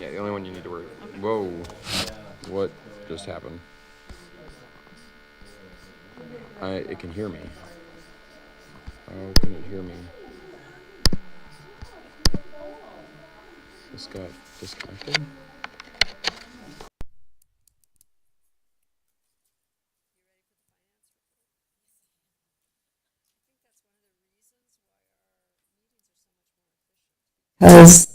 Yeah, the only one you need to worry. Whoa. What just happened? It can hear me. How can it hear me? This got disconnected? As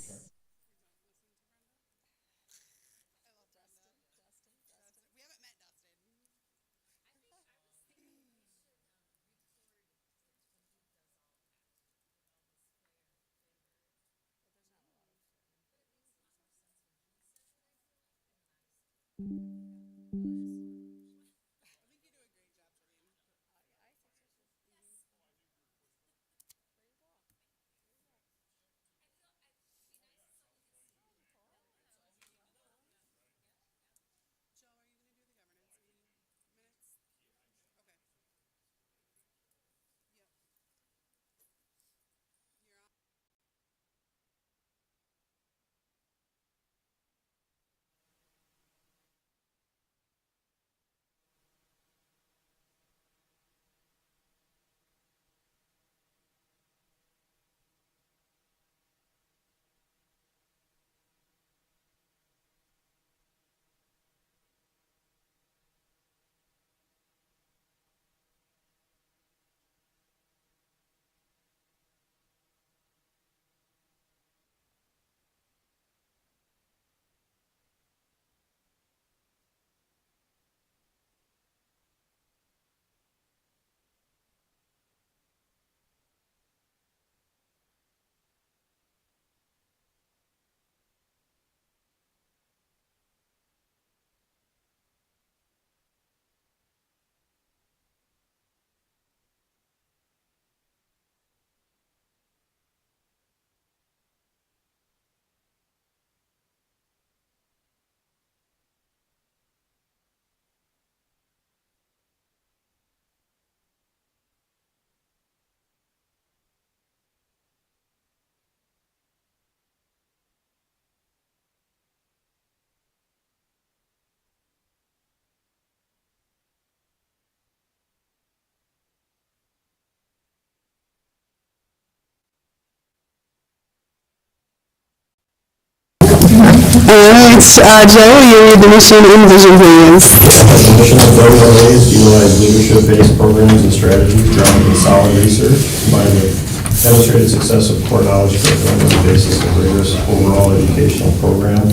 Alright, Joe, will you read the mission and vision, please? The mission of BOD is to utilize leadership-based programs and strategies grounded in solid research, combined with demonstrated success of core knowledge curriculum on the basis of rigorous overall educational program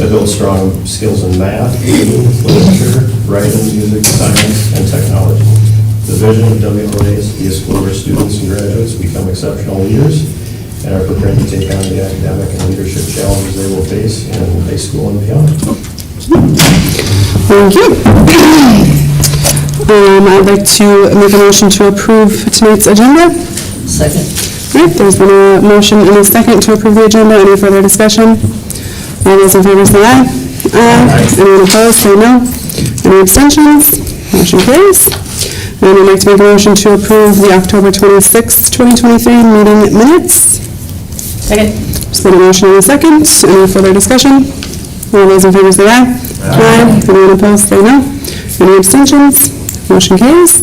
that builds strong skills in math, reading, literature, writing, music, science, and technology. The vision of WLA is to be a school where students and graduates become exceptional leaders and are prepared to take on the academic and leadership challenges they will face in high school and beyond. Thank you. I'd like to make a motion to approve tonight's agenda. Second. Alright, there's been a motion and a second to approve the agenda. Any further discussion? All those in favor say aye. Aye. Anyone opposed say no. Any abstentions? Motion carries. And I'd like to make a motion to approve the October 26, 2023 meeting minutes. Second. There's been a motion and a second. Any further discussion? All those in favor say aye. Aye. Anyone opposed say no. Any abstentions? Motion carries.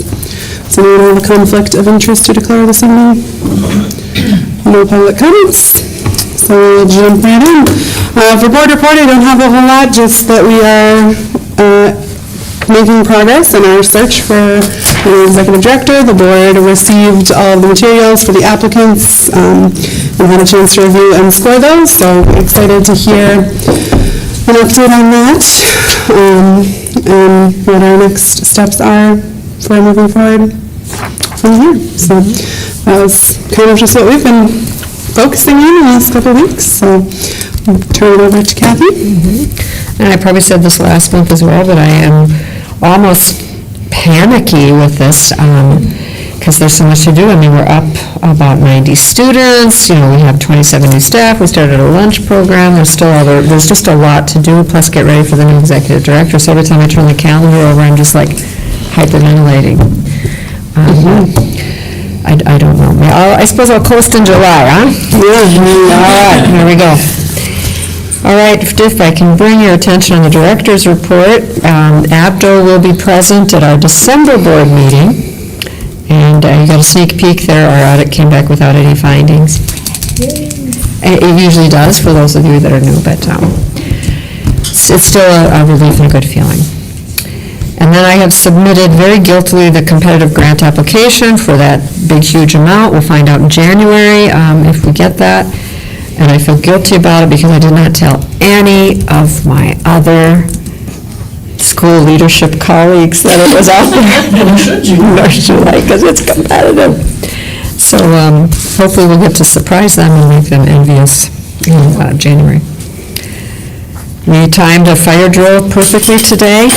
Does anyone have a conflict of interest to declare this evening? No public comments. So we'll jump right in. For board report, I don't have a whole lot, just that we are making progress in our search for an executive director. The board received all of the materials for the applicants and had a chance to review and score those, so excited to hear an update on that and what our next steps are for moving forward from here. So that was kind of just what we've been focusing on in the last couple of weeks, so I'll turn it over to Kathy. And I probably said this last month as well, but I am almost panicky with this because there's so much to do. I mean, we're up about 90 students, we have 27 new staff, we started a lunch program, there's just a lot to do, plus get ready for the new executive director. So every time I turn the calendar over, I'm just like hyperventilating. I don't know. I suppose I'll coast in July, huh? All right, here we go. All right, if I can bring your attention on the director's report, Abdo will be present at our December board meeting. And you got a sneak peek there. Our audit came back without any findings. It usually does for those of you that are new, but it's still a relief and a good feeling. And then I have submitted very guiltily the competitive grant application for that big, huge amount. We'll find out in January if we get that. And I feel guilty about it because I did not tell any of my other school leadership colleagues that it was out there. Nor should I, because it's competitive. So hopefully we'll get to surprise them and make them envious in January. We timed a fire drill perfectly today.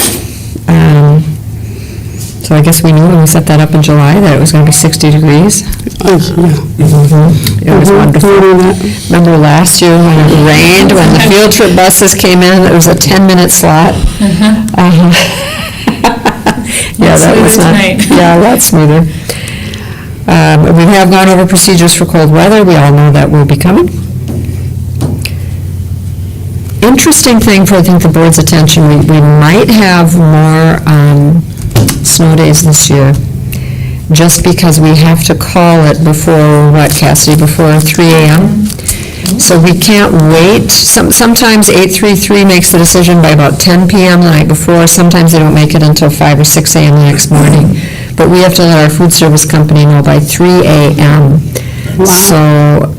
So I guess we knew when we set that up in July that it was going to be 60 degrees. It was wonderful. Remember last year when it rained, when the field trip buses came in, it was a 10-minute slot. Yeah, that was not, yeah, a lot smoother. We have gone over procedures for cold weather. We all know that will be coming. Interesting thing for, I think, the board's attention, we might have more snow days this year, just because we have to call it before, what, Cassidy, before 3 a.m.? So we can't wait. Sometimes 833 makes the decision by about 10 p.m. the night before. Sometimes they don't make it until 5 or 6 a.m. the next morning. But we have to let our food service company know by 3 a.m. Wow. So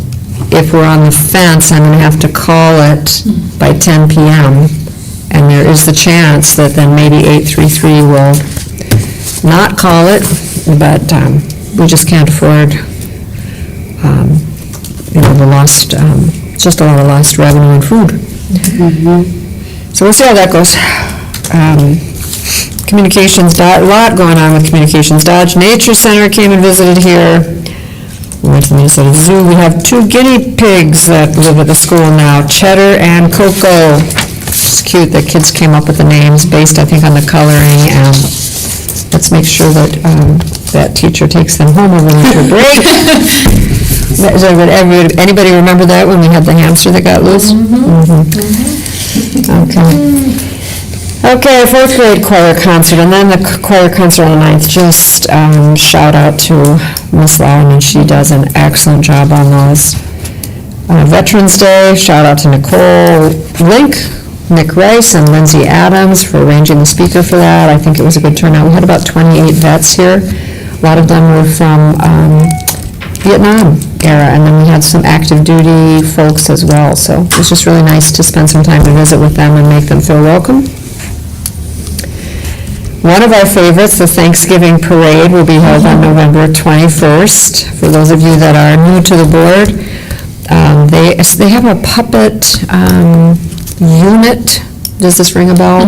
if we're on the fence, I'm going to have to call it by 10 p.m. And there is the chance that then maybe 833 will not call it, but we just can't afford, the lost, just a lot of lost revenue in food. So we'll see how that goes. Communications, a lot going on with Communications Dodge. Nature Center came and visited here. We went to the Minnesota Zoo. We have 2 guinea pigs that live at the school now, Cheddar and Coco. It's cute that kids came up with the names based, I think, on the coloring, and let's make sure that that teacher takes them home over winter break. Anybody remember that when we had the hamster that got loose? Okay, 4th grade choir concert, and then the choir concert on the 9th. Just shout out to Miss Lowen, she does an excellent job on those. Veterans Day, shout out to Nicole Link, Nick Rice, and Lindsay Adams for arranging the speaker for that. I think it was a good turnout. We had about 28 vets here. A lot of them were from Vietnam era, and then we had some active duty folks as well. So it was just really nice to spend some time to visit with them and make them feel welcome. One of our favorites, the Thanksgiving Parade, will be held on November 21st. For those of you that are new to the board, they have a puppet unit. Does this ring a bell?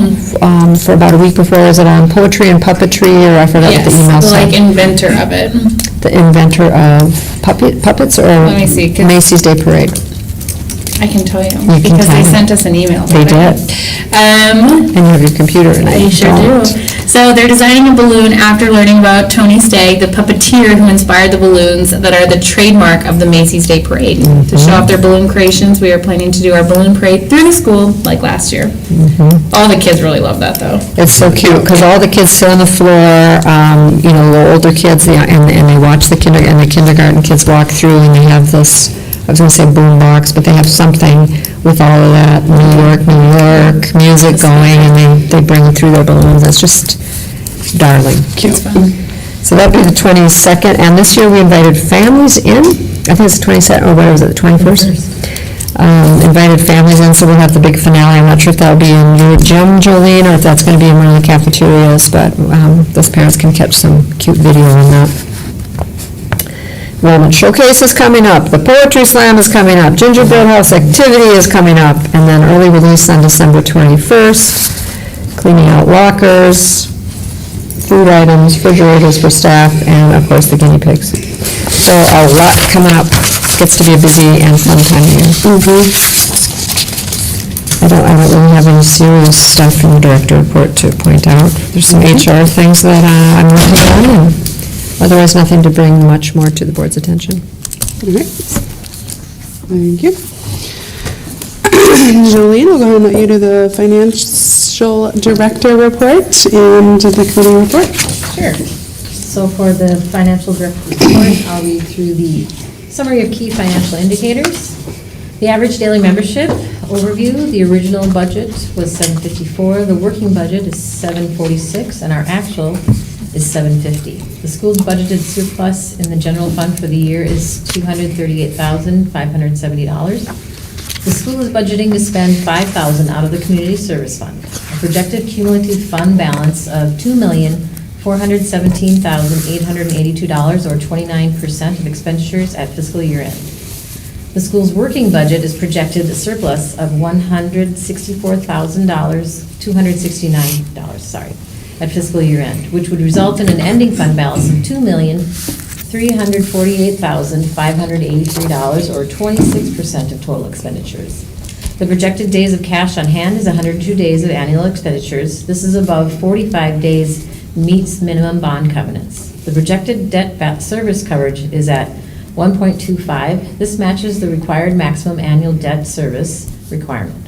For about a week before, is it on poetry and puppetry, or I forgot what the email said? Like inventor of it. The inventor of puppets, or Let me see, Macy's Day Parade? I can tell you, You can because tell they me. sent us an email. They did. And you have your computer, and I They sure do. don't. So they're designing a balloon after learning about Tony Stagg, the puppeteer who inspired the balloons that are the trademark of the Macy's Day Parade. To show off their balloon creations, we are planning to do our balloon parade through the school like last year. All the kids really love that, though. It's so cute, because all the kids sit on the floor, the older kids, and they watch the kindergarten kids walk through, and they have this, I was going to say boom box, but they have something with all of that New York music going, and they bring it through their balloons. It's just darling. Cute. So that'll be the 22nd, and this year we invited families in. I think it's the 22nd, or what was it, the 21st? Invited families in, so we'll have the big finale. I'm not sure if that'll be in your gym, Jolene, or if that's going to be in one of the cafeterias, but those parents can catch some cute video on that. Enrollment Showcase is coming up, the Poetry Slam is coming up, Gingerbread House Activity is coming up, and then early release on December 21st, cleaning out lockers, food items, refrigerators for staff, and of course the guinea pigs. So a lot coming up. Gets to be a busy and fun time of year. I don't really have any serious stuff from the director report to point out. There's some HR things that I'm working on, and otherwise nothing to bring much more to the board's attention. All right. Thank you. Jolene, we'll go ahead and let you do the financial director report and the committee report. Sure. So for the financial director report, I'll read through the summary of key financial indicators. The average daily membership overview, the original budget was $754, the working budget is $746, and our actual is $750. The school's budgeted surplus in the general fund for the year is $238,570. The school is budgeting to spend $5,000 out of the community service fund. A projected cumulative fund balance of $2,417,882, or 29% of expenditures at fiscal year end. The school's working budget is projected a surplus of $269, at fiscal year end, which would result in an ending fund balance of $2,348,583, or 26% of total expenditures. The projected days of cash on hand is 102 days of annual expenditures. This is above 45 days meets minimum bond covenants. The projected debt service coverage is at 1.25. This matches the required maximum annual debt service requirement.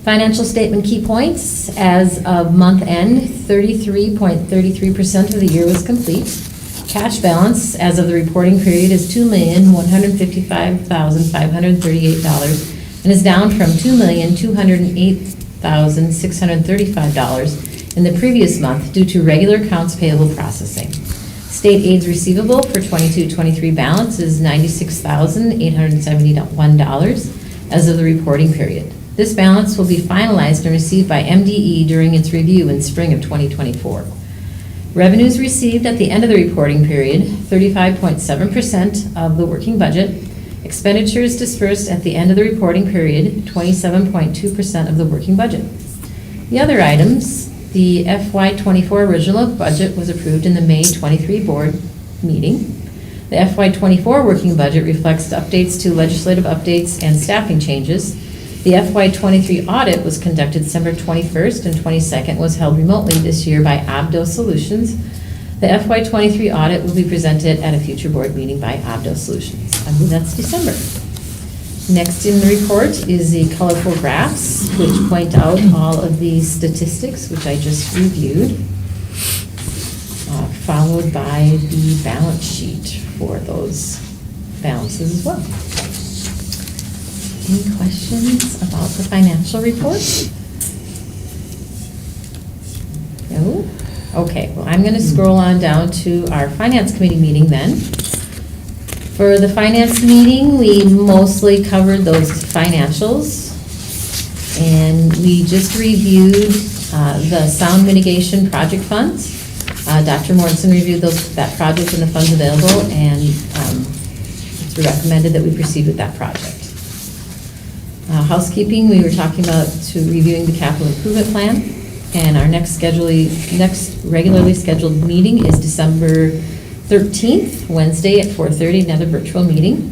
Financial statement key points. As of month end, 33.33% of the year was complete. Cash balance as of the reporting period is $2,155,538 and is down from $2,208,635 in the previous month due to regular accounts payable processing. State aids receivable for 22-23 balance is $96,871 as of the reporting period. This balance will be finalized and received by MDE during its review in spring of 2024. Revenues received at the end of the reporting period, 35.7% of the working budget. Expenditures dispersed at the end of the reporting period, 27.2% of the working budget. The other items, the FY24 original budget was approved in the May 23 board meeting. The FY24 working budget reflects updates to legislative updates and staffing changes. The FY23 audit was conducted December 21st and 22nd, was held remotely this year by Abdo Solutions. The FY23 audit will be presented at a future board meeting by Abdo Solutions. I believe that's December. Next in the report is the colorful graphs, which point out all of the statistics, which I just reviewed, followed by the balance sheet for those balances as well. Any questions about the financial report? No? Okay, well, I'm going to scroll on down to our finance committee meeting then. For the finance meeting, we mostly covered those financials, and we just reviewed the sound mitigation project funds. Dr. Mortensen reviewed that project and the funds available, and it's recommended that we proceed with that project. Housekeeping, we were talking about reviewing the capital improvement plan, and our next regularly scheduled meeting is December 13th, Wednesday at 4:30, another virtual meeting.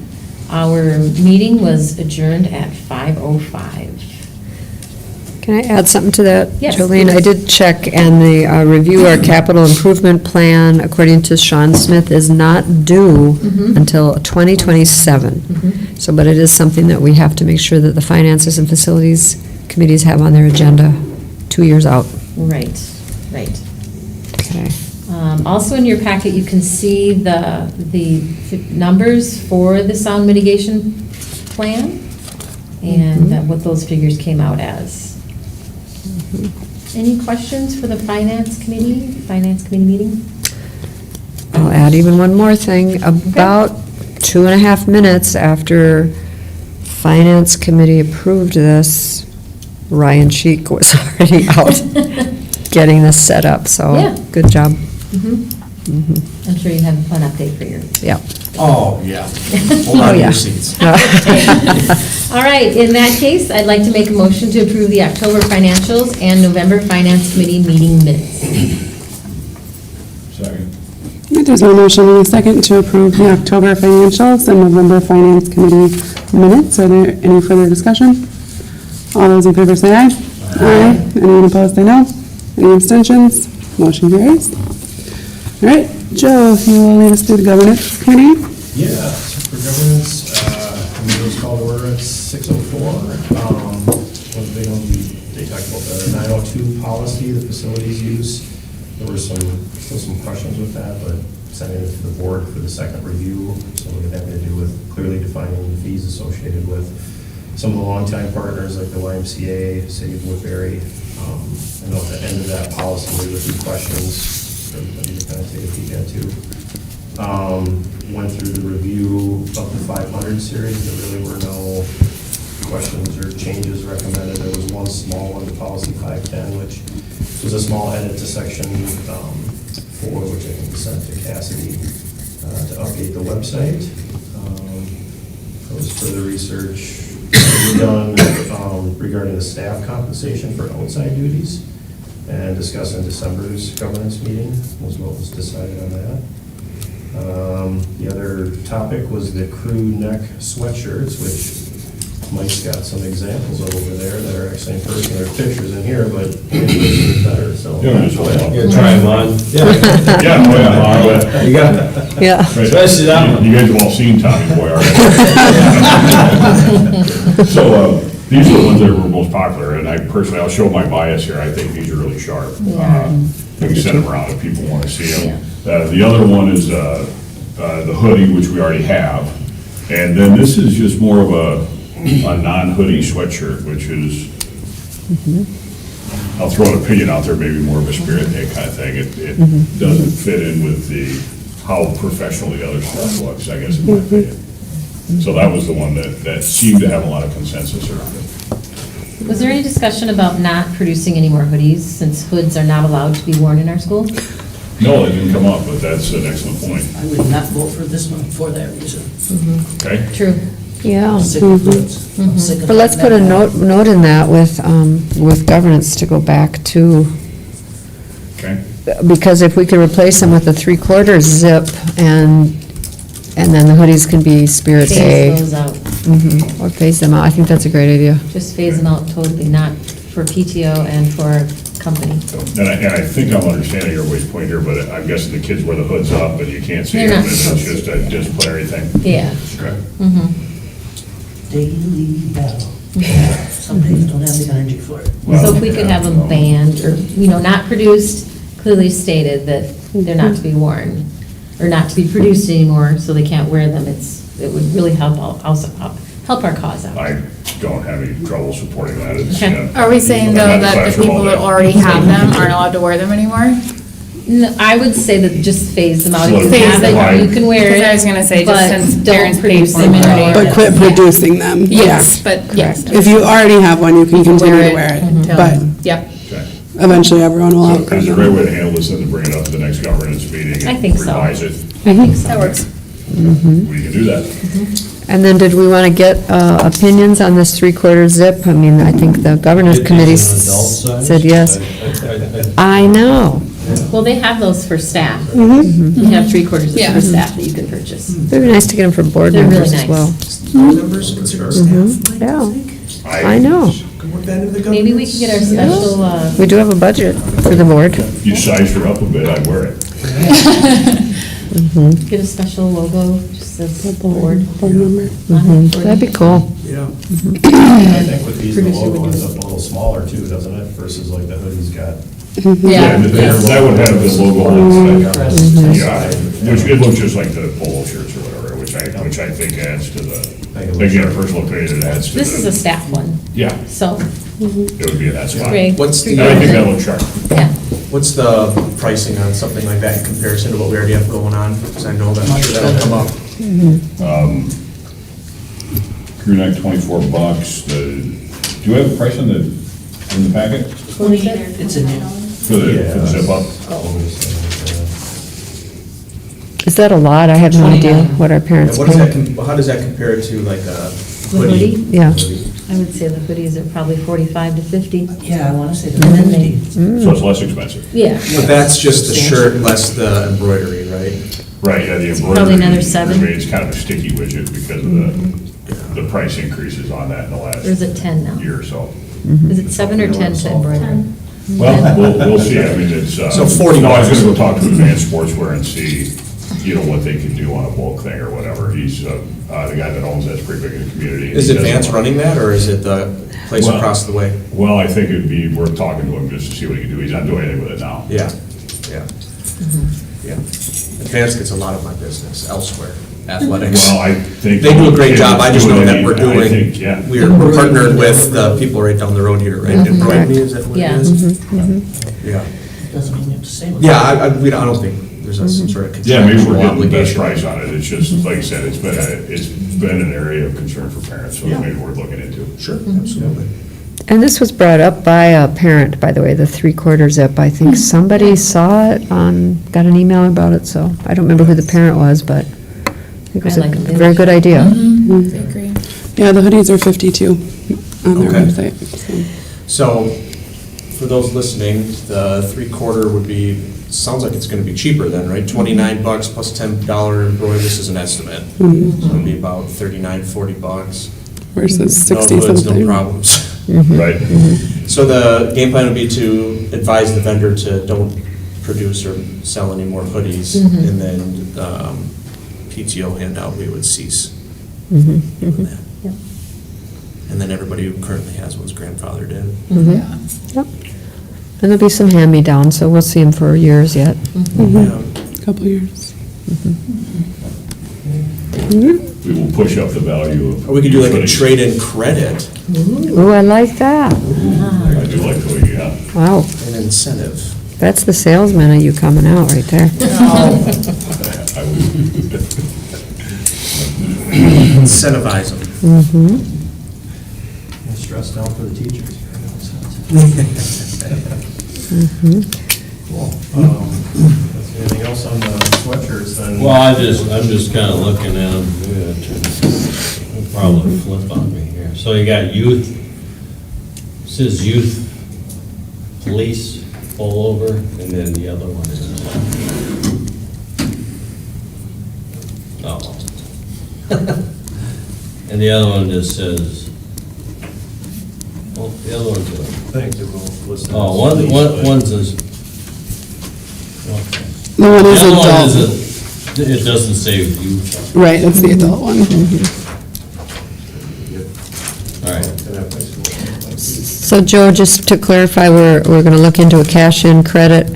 Our meeting was adjourned at 5:05. Can I add something to that? Yes, Jolene, I please. did check, and the review our capital improvement plan, according to Sean Smith, is not due until 2027. So, but it is something that we have to make sure that the finances and facilities committees have on their agenda 2 years out. Right. Okay. Also in your packet, you can see the numbers for the sound mitigation plan and what those figures came out as. Any questions for the finance committee meeting? I'll add even one more thing. About 2.5 minutes after Finance Committee approved this, Ryan Sheik was already out getting this set up, so Yeah. good job. I'm sure you have a fun update for your. Yeah. Oh, yeah. Hold on to yeah. your seats. All right, in that case, I'd like to make a motion to approve the October financials and November Finance Committee meeting minutes. right, there's a motion and a second to approve the October financials and November Finance Committee minutes. Are there any further discussion? All those in favor say aye. Aye. Anyone opposed say no. Any abstentions? Motion carries. All right, Joe, if you will lead us through the governance committee. Yeah, so for governance, committee was called to order at 6:04. One thing they talked about the 902 policy, the facilities use. There were still some questions with that, but sending it to the board for the second review. So it had to do with clearly defining the fees associated with some of the longtime partners like the YMCA, City of Woodbury. I know at the end of that policy, there were a few questions for everybody to kind of take a peek at too. Went through the review of the 500 series. There really were no questions or changes recommended. There was one small one to policy 510, which was a small edit to section 4, which I can send to Cassidy to update the website. There was further research done regarding the staff compensation for outside duties, and discussed in December's governance meeting was what was decided on that. The other topic was the crew neck sweatshirts, which Mike's got some examples of over there that are actually in person. There are pictures in here, but in person is better, so. Yeah, try them on. Yeah, You got, Yeah. especially that one. you guys have all seen Tommy Boy already. So, these are the ones that were most popular, and I personally, I'll show my bias here, I think these are really sharp. We can send them around if people want to see them. The other one is the hoodie, which we already have, and then this is just more of a non-hoodie sweatshirt, which is, I'll throw an opinion out there, maybe more of a Spirit Day kind of thing. It doesn't fit in with how professional the other stuff looks, I guess, in my opinion. So that was the one that seemed to have a lot of consensus around it. Was there any discussion about not producing any more hoodies, since hoods are not allowed to be worn in our school? No, it didn't come up, but that's an excellent point. I would not vote for this one for that reason. Okay? True. Yeah. I'm sick of hoods. I'm sick of But let's put a note in that with governance to go back to, Okay? because if we could replace them with a 3/4 zip and then the hoodies can be Spirit Phase Day. those out. Or phase them out. I think that's a great idea. Just phase them out totally, not for PTO and for company. And I think I'm understanding everybody's point here, but I'm guessing the kids wear the hoods up and you can't see They're them, not and it's supposed just a disciplinary thing. Yeah. Okay. Daily battle. Some days don't have the energy for it. So if we could have them banned, or, not produced, clearly stated that they're not to be worn, or not to be produced anymore, so they can't wear them, it would really help help our cause out. I don't have any trouble supporting that. It's, Okay. Are we saying though I'm not that the classroom all people that day. already have them aren't allowed to wear them anymore? No, I would say that just phase them out. If you Phase have them it, out. you can wear it. Because I was gonna say, just but since don't parents pay produce for them them. anymore. But quit producing them. Yes, but yes. If you already have one, you can continue to wear it, until- but Yep. Okay. eventually everyone will So outgrow is the them. right way to handle this, then to bring it up to the next governance meeting I and think so. revise it? I think so. That works. We can do that. And then did we want to get opinions on this 3/4 zip? I mean, I think the governance committee said yes. I know. Well, they have those for staff. You have 3/4 Yeah. for staff that you can purchase. It'd be nice to get them for board They're really members as nice. well. Board members consider staff, Mike, Yeah. I think. I know. Could work that into the Maybe we could get our special, We do have a budget for the board. You sized her up a bit, I'd wear it. get a special logo, just says board. Board member. That'd be cool. Yeah. I think with these, the Producer logo would ends do up a little smaller too, doesn't it, versus like the hoodie's got. Yeah, that would have the logo on it. Mhm. Yeah, which it looks just like the polo shirts or whatever, which I think adds to the, again, personal opinion, it adds to the. This is a staff one, Yeah, so, it would be in that spot. Greg. What's And I think that looks sharp. Yeah. What's the pricing on something like that in comparison to what we already have going on? Because I know that, I'm sure that'll come up. Crew neck, $24. Do you have a price in the packet It's in here. for the zip up? Is that a lot? I have no idea what our And parents what does pay. that, how does that compare to like a The hoodie? hoodie? Yeah. I would say the hoodies are probably 45 to 50. Yeah, I want to say And then the they- 50. So it's less expensive. Yeah. But that's just the shirt less the embroidery, right? Right, yeah, the It's embroidery. probably another 7. It's kind of a sticky widget because of the price increases on that in the last Or is it 10 now? year or so. Is it 7 or 10 to embroider? Well, we'll see, I mean, it's. So 40 No, I was bucks. gonna go talk to Advanced Sportswear and see, you know, what they can do on a bulk thing or whatever. He's, the guy that owns that's pretty big in the community. Is He does Advance a lot. running that, or is it the place Well- across the way? Well, I think it'd be worth talking to him just to see what he can do. He's not doing anything with it now. Yeah, yeah, yeah. Advance gets a lot of my business elsewhere, athletics. Well, I think. They do a great job, I just know that we're I doing, think, yeah. we're partnered with the people right down the road here, right? Embroidery, is that what it Yeah. is? Yeah, Doesn't mean you have to say what. yeah, I don't think there's some sort of Yeah, maybe we're contractual getting the best obligation. price on it. It's just, like I said, it's been an area of concern for parents, so Yeah. maybe worth looking into. Sure, absolutely. And this was brought up by a parent, by the way, the 3/4 zip. I think somebody saw it got an email about it, so I don't remember who the parent was, but I think it was I a like the very good idea. I agree. Yeah, the hoodies are 52 on their Okay. website. so. So, for those listening, the 3/4 would be, sounds like it's gonna be cheaper then, right? $29 plus $10 embroidery, this is an estimate. So it'd be about 39, 40 bucks. Versus 60 No hoods, something. no problems. Right? So the game plan would be to advise the vendor to don't produce or sell any more hoodies, and then PTO handout, we would cease doing that. Yep. And then everybody who currently has one's grandfathered in. Yeah. Yep. And there'll be some hand-me-downs, so we'll see them for years yet. Yeah. Couple years. We will push up the value of. Or we could do like a hoodies. trade-in credit, Ooh, I like that. I do like the way you have. Wow, an incentive. that's the salesman of you coming out right there. I would- Incentivize them. Stressed out for the teachers. Cool. Anything else on the sweatshirts then? Well, I'm just kind of looking at them, it'll probably flip on me here. So you got youth, says youth police pullover, and then the other one is, oh. And the other one just says, well, the other one's, I think they're both listed. as oh, police, one but- says, okay. The one The is other one adult. is, it doesn't say youth. Right, that's the adult one. All right. And that makes more sense. So Joe, just to clarify, we're going to look into a cash-in credit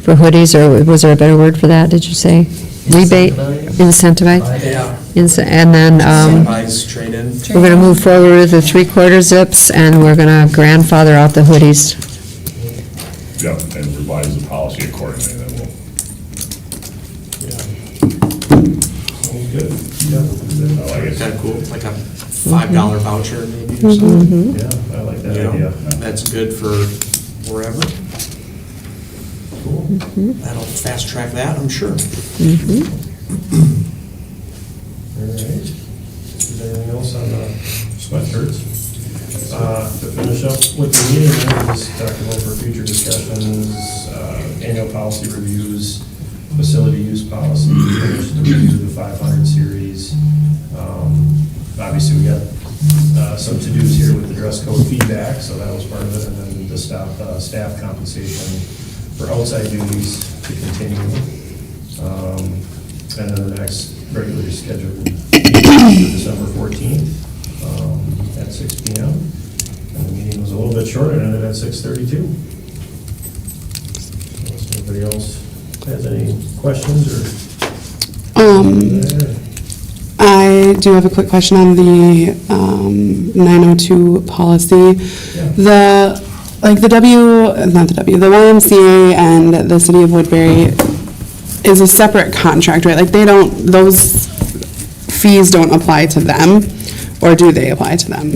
for hoodies, or was there a better word for that, did you say? Rebate? Incentivize? Yeah. And then Incentivize trade-in. we're going to move forward with the 3/4 zips, and we're going to grandfather out the hoodies. Yeah, and revise the policy accordingly, then we'll. Sounds good. I like it. Kind of cool, like a $5 voucher maybe or something. Yeah, I like that You know, idea. that's good for wherever. Cool. That'll fast track that, I'm sure. All right. Is there anything else on the sweatshirts? To finish up with the meeting, then, we'll just talk about for future discussions, annual policy reviews, facility use policy, finish the review of the 500 series. Obviously, we got some to-dos here with the dress code feedback, so that was part of it, and then the staff compensation for outside duties to continue. And then the next regularly scheduled meeting is December 14th at 6 PM. And the meeting was a little bit short, it ended at 6:32. Unless anybody else has any questions or? I do have a quick question on the 902 policy. The YMCA and the city of Woodbury is a separate contract, right? Like those fees don't apply to them, or do they apply to them?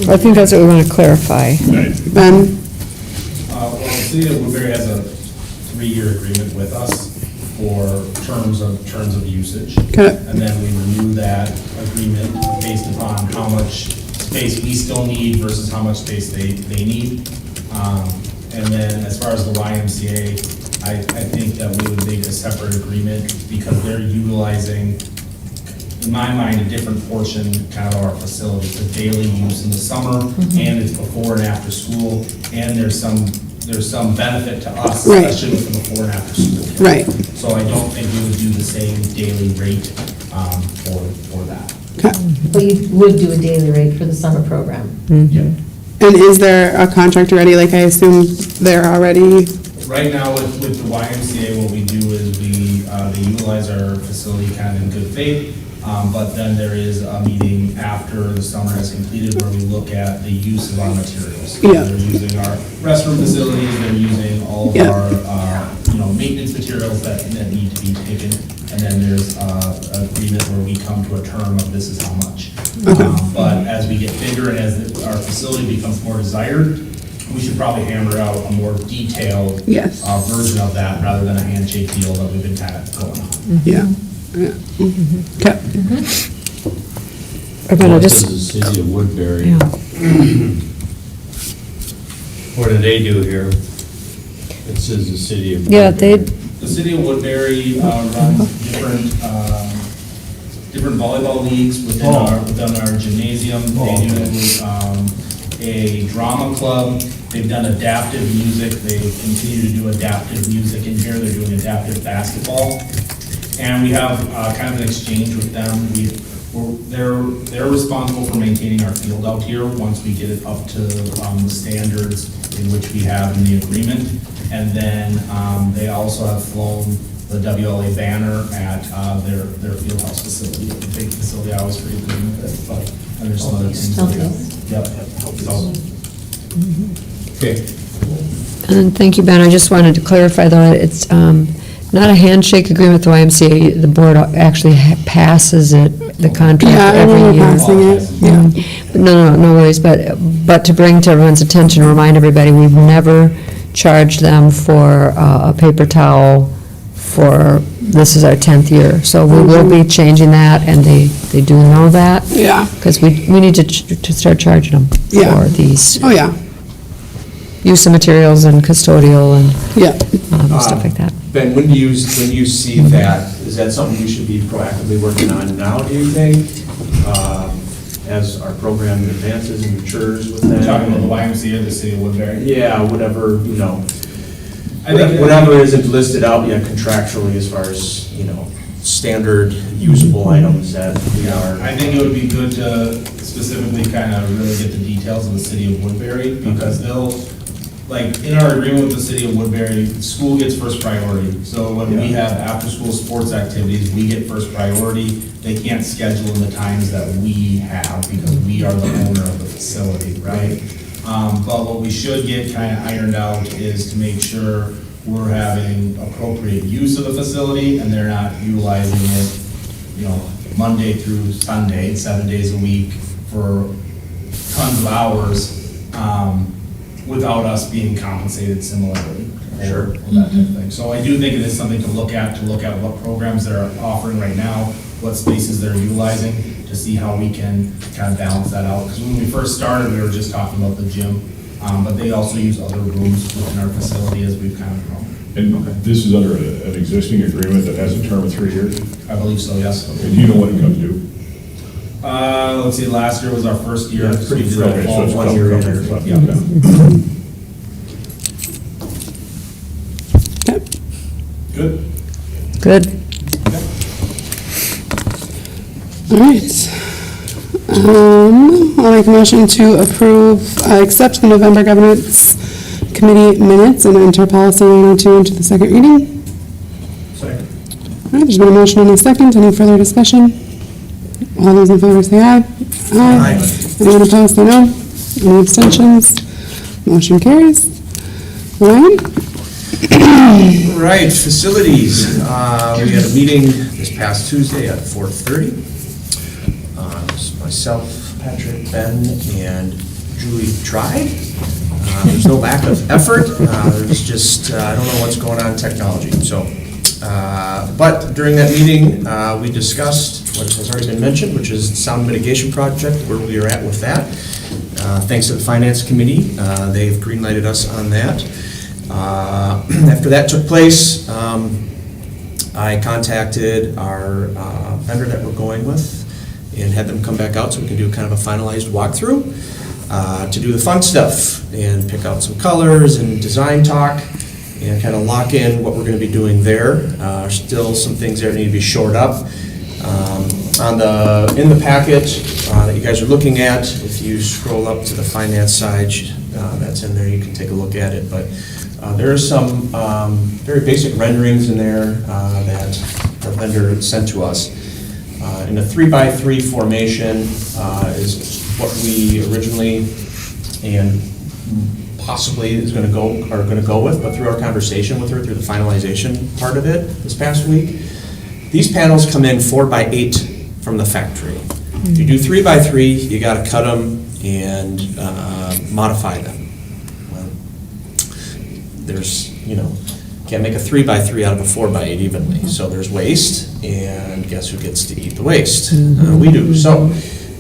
I think that's what we want to clarify. Right. Ben? Well, the city of Woodbury has a 3-year agreement with us for terms of usage. Okay. And then we renew that agreement based upon how much space we still need versus how much space they need. And then as far as the YMCA, I think that we would make a separate agreement because they're utilizing, in my mind, a different portion kind of our facility for daily use in the summer, and it's before and after school, and there's some benefit to us, Right. especially with the before and after school. Right. So I don't think we would do the same daily rate for that. Okay. But you would do a daily rate for the summer program. And is there a contract already? Like, I assume they're already, Right now, with the YMCA, what we do is they utilize our facility kind of in good faith, but then there is a meeting after the summer has completed where we look at the use of our materials. Yeah. They're using our restroom facilities, they're using all of Yeah. our, maintenance materials that need to be taken, and then there's an agreement where we come to a term of this is how much. But as we get bigger and as our facility becomes more desired, we should probably hammer out a more detailed Yes. version of that rather than a handshake deal that we've been kind of going on. yeah. Okay. We're gonna This just, is the city of Woodbury. yeah. What do they do here? It says the city of. Yeah, Woodbury. The city of Woodbury runs different volleyball leagues within our gymnasium. They do a drama club. They've done adaptive music. They continue to do adaptive music in here. They're doing adaptive basketball. And we have kind of an exchange with them. They're responsible for maintaining our field out here once we get it up to the standards in which we have in the agreement. And then they also have flown the WLA banner at their field house facility, the big facility. I always forget the name of it, but and there's some other things. that we have. Yep. So, Okay. And then, thank you, Ben. I just wanted to clarify, though, it's not a handshake agreement with the YMCA. The board actually passes it, the contract Yeah, I every remember year. passing it, yeah. No worries, but to bring to everyone's attention, remind everybody, we've never charged them for a paper towel for, this is our 10th year. So we will be changing that, and they do know that. Yeah. Because we need to start charging them Yeah. for these Oh, yeah, use of materials and custodial and yeah. stuff like that. Ben, when do you see that, is that something we should be proactively working on now, do you think? As our program advances and matures with that? talking about the YMCA or the city of Woodbury. Yeah, whatever, I think whatever isn't listed out yet contractually as far as, standard usable items that we are. I think it would be good to specifically kind of really get the details of the city of Woodbury, because they'll, like, in our agreement with the city of Woodbury, school gets first priority. So when we have after-school sports activities, we get first priority. They can't schedule in the times that we have, because we are the owner of the facility, right? But what we should get kind of ironed out is to make sure we're having appropriate use of the facility, and they're not utilizing it, Monday through Sunday, 7 days a week for tons of hours, without us being compensated similarly. Sure. Or that type of thing. So I do think it is something to look at what programs they're offering right now, what spaces they're utilizing, to see how we can kind of balance that out. Because when we first started, we were just talking about the gym, but they also use other rooms within our facility as we've kind of grown. And this is under an existing agreement that has a term of 3 years? I believe so, yes. And do you know when it comes due? Let's see, last year was our first year. Yeah, it's pretty So we did Okay, a so fall it's a 1 couple year in years there. left. Yeah. Good. Good. All right. I'll make a motion to approve, accept the November Governance Committee minutes and enter policy 102 into the second reading. Second. All right, there's been a motion and a second. Any further discussion? All those in favor say aye. Aye. Anyone opposed, say no. Any abstentions? Motion carries. Ryan? Right, facilities. We had a meeting this past Tuesday at 4:30. It was myself, Patrick, Ben, and Julie tried. There's no lack of effort. There's just, I don't know what's going on in technology. So But during that meeting, we discussed what has already been mentioned, which is the sound mitigation project, where we are at with that. Thanks to the Finance Committee, they've green-lighted us on that. After that took place, I contacted our vendor that we're going with and had them come back out so we can do kind of a finalized walkthrough to do the fun stuff and pick out some colors and design talk and kind of lock in what we're going to be doing there. Still some things there need to be shored up. In the packet that you guys are looking at, if you scroll up to the finance side, that's in there, you can take a look at it. But there are some very basic renderings in there that the vendor sent to us. In a 3x3 formation is what we originally and possibly are going to go with, but through our conversation with her, through the finalization part of it this past week, these panels come in 4x8 from the factory. If you do 3x3, you got to cut them and modify them. Well, there's, can't make a 3x3 out of a 4x8 evenly. So there's waste, and guess who gets to eat the waste? We do. So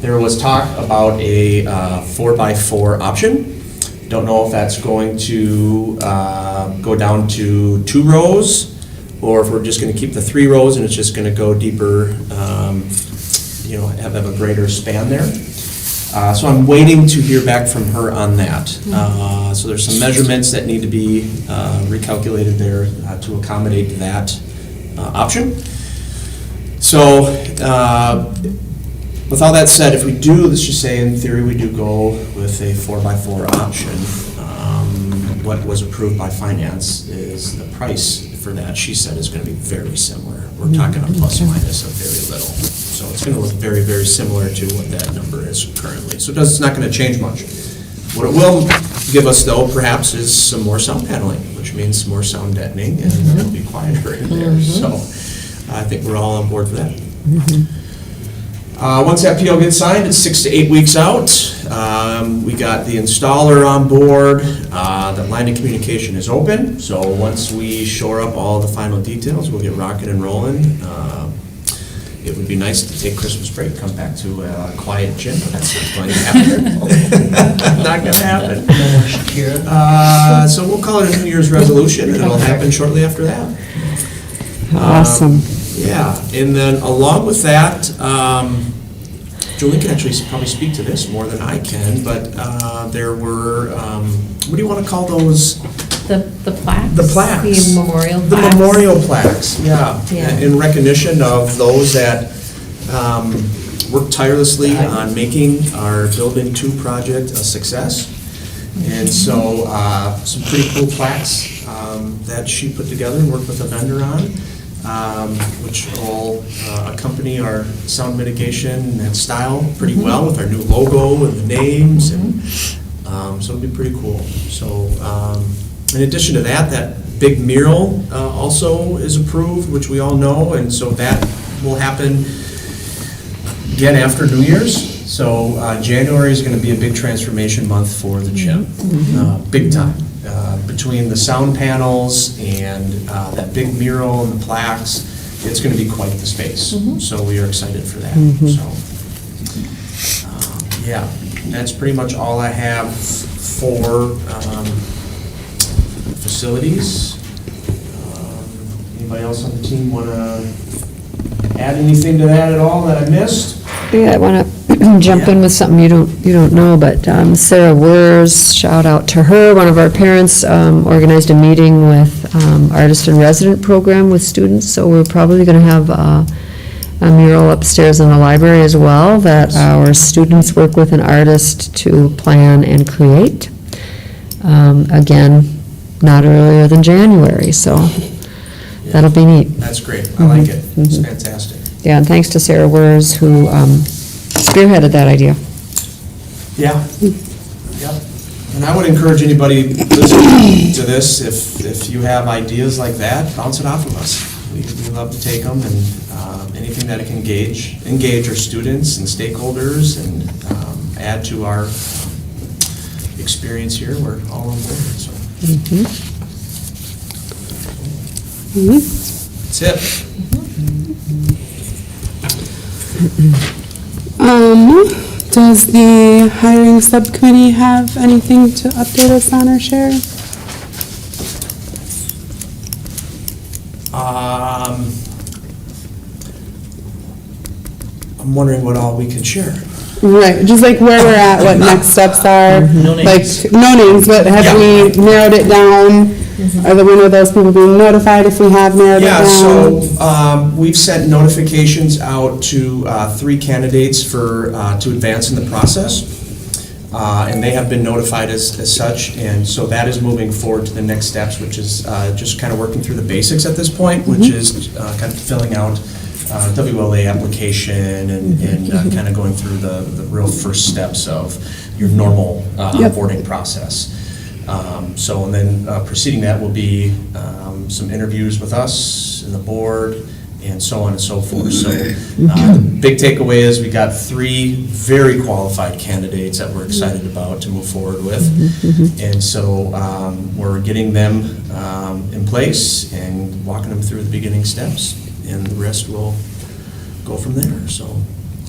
there was talk about a 4x4 option. Don't know if that's going to go down to 2 rows, or if we're just going to keep the 3 rows and it's just going to go deeper, have a greater span there. So I'm waiting to hear back from her on that. So there's some measurements that need to be recalculated there to accommodate that option. So with all that said, if we do, let's just say in theory we do go with a 4x4 option, what was approved by finance is the price for that, she said, is going to be very similar. We're talking a plus minus of very little. So it's going to look very, very similar to what that number is currently. So it's not going to change much. What it will give us, though, perhaps, is some more sound paneling, which means more sound deadening, and it'll be quieter in there. So I think we're all on board for that. Once that PO gets signed, it's 6 to 8 weeks out. We got the installer on board. The line of communication is open. So once we shore up all the final details, we'll get rocking and rolling. It would be nice to take Christmas break, come back to a quiet gym. That's not going to happen. Not going to happen. So we'll call it a New Year's resolution, and it'll happen shortly after that. Awesome. Yeah, and then along with that, Julie can actually probably speak to this more than I can, but there were, what do you want to call those? The plaques? The plaques. The memorial The plaques? memorial plaques, yeah. Yeah. In recognition of those that worked tirelessly on making our Building 2 project a success. And so some pretty cool plaques that she put together and worked with a vendor on. Which will accompany our sound mitigation and style pretty well with our new logo and the names, and so it'll be pretty cool. So in addition to that, that big mural also is approved, which we all know, and so that will happen again after New Year's. So January is going to be a big transformation month for the gym, big time. Between the sound panels and that big mural and the plaques, it's going to be quite the space. So we are excited for that. So, yeah, that's pretty much all I have for facilities. Anybody else on the team want to add anything to that at all that I missed? Yeah, I want to jump in with something you don't know, but Sarah Wers, shout out to her. One of our parents organized a meeting with Artist in Resident program with students, so we're probably going to have a mural upstairs in the library as well that our students work with an artist to plan and create. Again, not earlier than January, so that'll be neat. That's great. I like it. It's fantastic. Yeah, and thanks to Sarah Wers, who spearheaded that idea. Yeah. Yep. And I would encourage anybody listening to this, if you have ideas like that, bounce it off of us. We love to take them, and anything that can engage our students and stakeholders and add to our experience here, we're all on board. So. That's it. Does the hiring subcommittee have anything to update us on or share? I'm wondering what all we can share. Right, just like where we're at, what next steps are. No Like, names. no names, but have we narrowed it down? Are the one of those people being notified if we have narrowed it down? Yeah, so we've sent notifications out to 3 candidates to advance in the process. And they have been notified as such, and so that is moving forward to the next steps, which is just kind of working through the basics at this point, which is kind of filling out WLA application and kind of going through the real first steps of your normal onboarding process. So, and then preceding that will be some interviews with us and the board, and so on and so forth. So the big takeaway is we got 3 very qualified candidates that we're excited about to move forward with. And so we're getting them in place and walking them through the beginning steps, and the rest will go from there. So,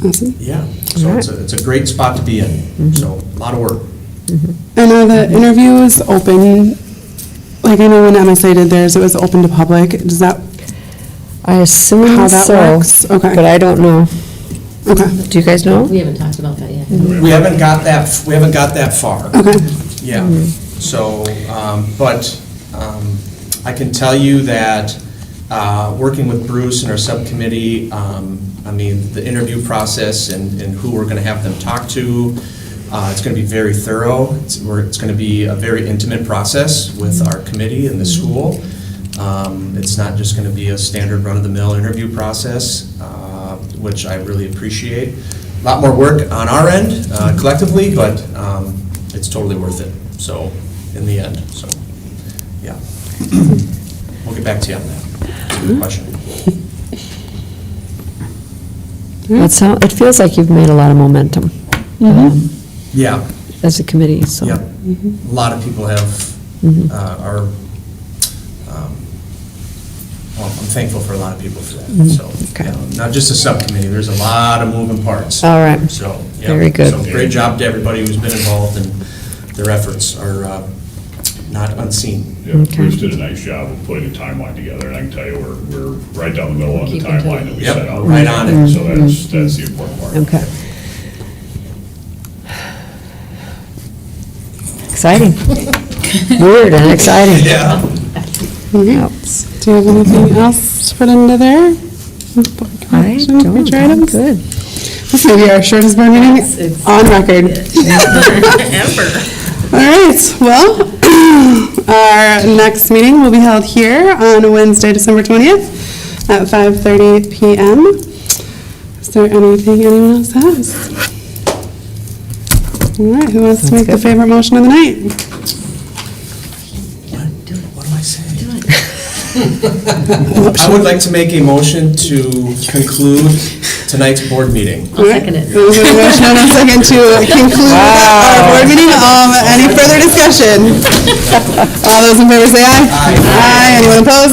Awesome. yeah, so it's a great spot to be in. So a lot of work. And are the interviews open? Like, I know when MSA did theirs, it was open to public. Does that, I assume how that so, works? Okay. but I don't know. Okay. Do you guys know? We haven't talked about that yet. We haven't got that far. Okay. Yeah, so, but I can tell you that working with Bruce and our subcommittee, I mean, the interview process and who we're going to have them talk to, it's going to be very thorough. It's going to be a very intimate process with our committee and the school. It's not just going to be a standard run-of-the-mill interview process, which I really appreciate. A lot more work on our end collectively, but it's totally worth it, so, in the end, so, yeah. We'll get back to you on that. Good question. It feels like you've made a lot of momentum Yeah, as a committee, so. yep. A lot of people have, are, well, I'm thankful for a lot of people for that, so. Okay. Not just a subcommittee, there's a lot of moving parts. All right. So, yeah. Very good. So great job to everybody who's been involved, and their efforts are not unseen. Yeah, Bruce did a nice job of putting a timeline together, and I can tell you, we're right down the middle on the Keeping to it. timeline that we Yep, set out. right on it. So that's the important part. Okay. Exciting. Weird and exciting. Yeah. Okay. Do you have anything else to put into there? I don't, Future I'm items? good. This may be our shortest board meeting on record. All right, well, our next meeting will be held here on Wednesday, December 20th at 5:30 PM. Is there anything anyone else has? All right, who wants to make the favorite motion of the night? What do I say? I would like to make a motion to conclude tonight's board meeting. I'll second it. There's a motion and a second to conclude our board meeting. Any further discussion? All those in favor say aye. Aye. Anyone opposed?